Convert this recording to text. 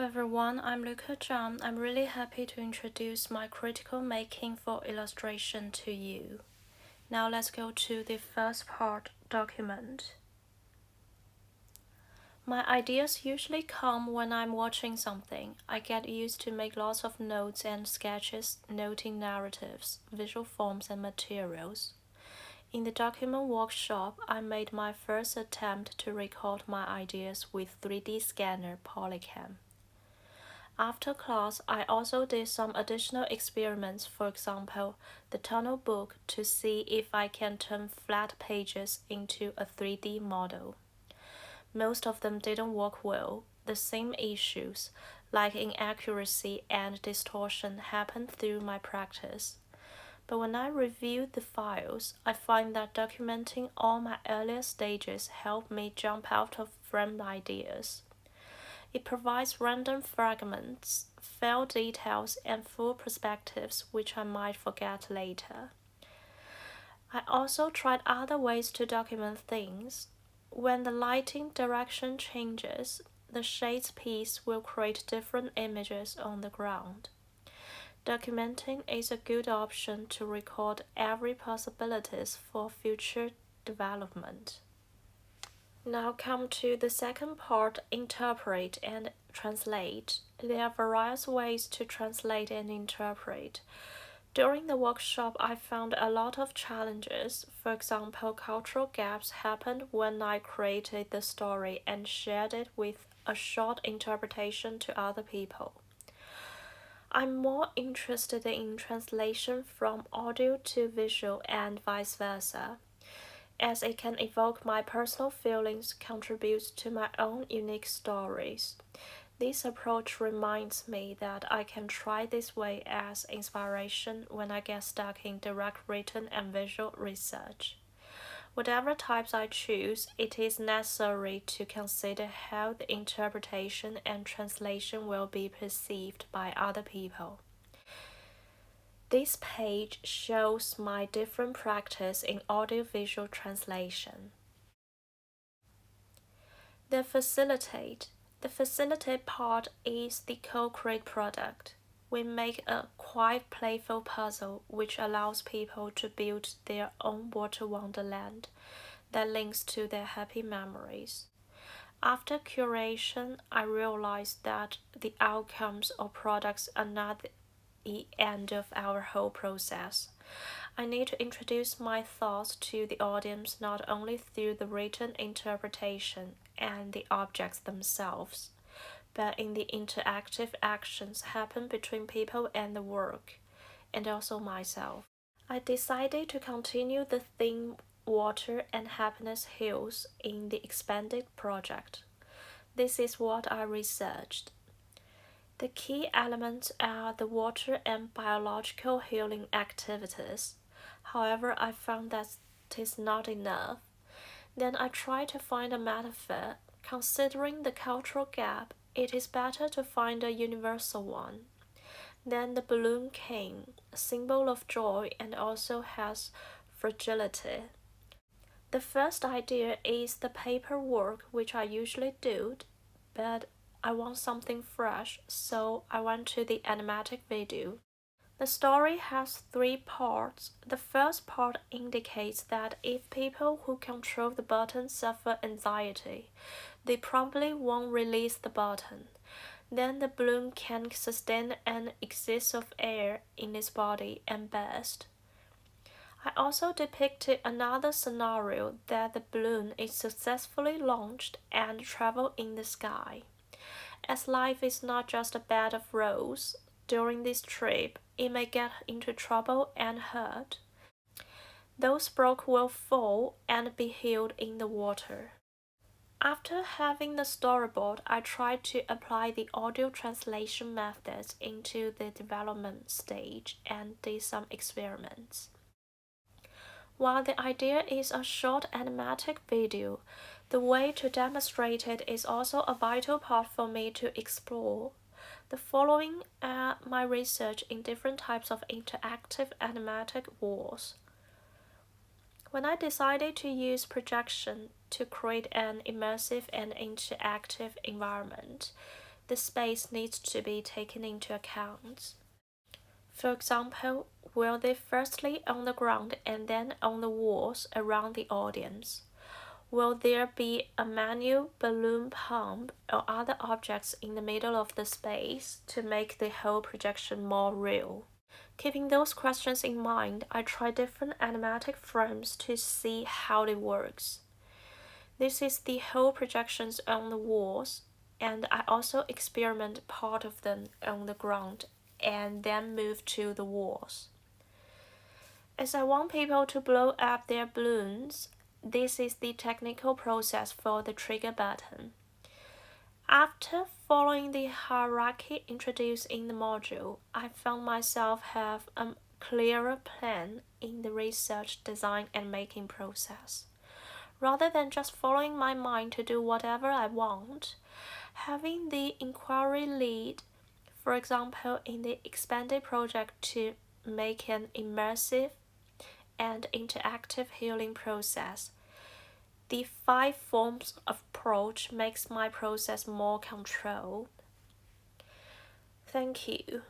everyone, I'm Luca Zhang. I'm really happy to introduce my critical making for illustration to you. Now let's go to the first part, document. My ideas usually come when I'm watching something. I get used to make lots of notes and sketches, noting narratives, visual forms, and materials. In the document workshop, I made my first attempt to record my ideas with 3D scanner Polycam. After class, I also did some additional experiments, for example, the tunnel book to see if I can turn flat pages into a 3D model. Most of them didn't work well. The same issues, like inaccuracy and distortion, happened through my practice. But when I reviewed the files, I find that documenting all my earlier stages helped me jump out of framed ideas. It provides random fragments, failed details, and full perspectives which I might forget later. I also tried other ways to document things. When the lighting direction changes, the shades piece will create different images on the ground. Documenting is a good option to record every possibilities for future development. Now come to the second part, interpret and translate. There are various ways to translate and interpret. During the workshop, I found a lot of challenges. For example, cultural gaps happened when I created the story and shared it with a short interpretation to other people. I'm more interested in translation from audio to visual and vice versa, as it can evoke my personal feelings, contributes to my own unique stories. This approach reminds me that I can try this way as inspiration when I get stuck in direct written and visual research. Whatever types I choose, it is necessary to consider how the interpretation and translation will be perceived by other people. This page shows my different practice in audiovisual translation. The facilitate part is the co-create product. We make a quite playful puzzle which allows people to build their own water wonderland that links to their happy memories. After curation, I realized that the outcomes or products are not the end of our whole process. I need to introduce my thoughts to the audience not only through the written interpretation and the objects themselves, but in the interactive actions happen between people and the work, and also myself. I decided to continue the theme Water and Happiness Heals in the expanded project. This is what I researched. The key elements are the water and biological healing activities. However, I found that it is not enough. Then I tried to find a metaphor. Considering the cultural gap, it is better to find a universal one. Then the balloon king, a symbol of joy and also has fragility. The first idea is the paperwork, which I usually do, but I want something fresh, so I went to the animatic video. The story has 3 parts. The first part indicates that if people who control the button suffer anxiety, they probably won't release the button. Then the balloon can sustain an excess of air in its body and burst. I also depicted another scenario that the balloon is successfully launched and travel in the sky. As life is not just a bed of roses, during this trip, it may get into trouble and hurt. Those broke will fall and be healed in the water. After having the storyboard, I tried to apply the audio translation methods into the development stage and did some experiments. While the idea is a short animatic video, the way to demonstrate it is also a vital part for me to explore. The following are my research in different types of interactive animatic walls. When I decided to use projection to create an immersive and interactive environment, the space needs to be taken into account. For example, will they firstly on the ground and then on the walls around the audience? Will there be a manual balloon pump or other objects in the middle of the space to make the whole projection more real? Keeping those questions in mind, I try different animatic frames to see how it works. This is the whole projections on the walls, and I also experiment part of them on the ground and then move to the walls. As I want people to blow up their balloons, this is the technical process for the trigger button. After following the hierarchy introduced in the module, I found myself have a clearer plan in the research, design, and making process. Rather than just following my mind to do whatever I want, having the inquiry lead, for example, in the expanded project to make an immersive and interactive healing process, the 5 forms approach makes my process more controlled. Thank you.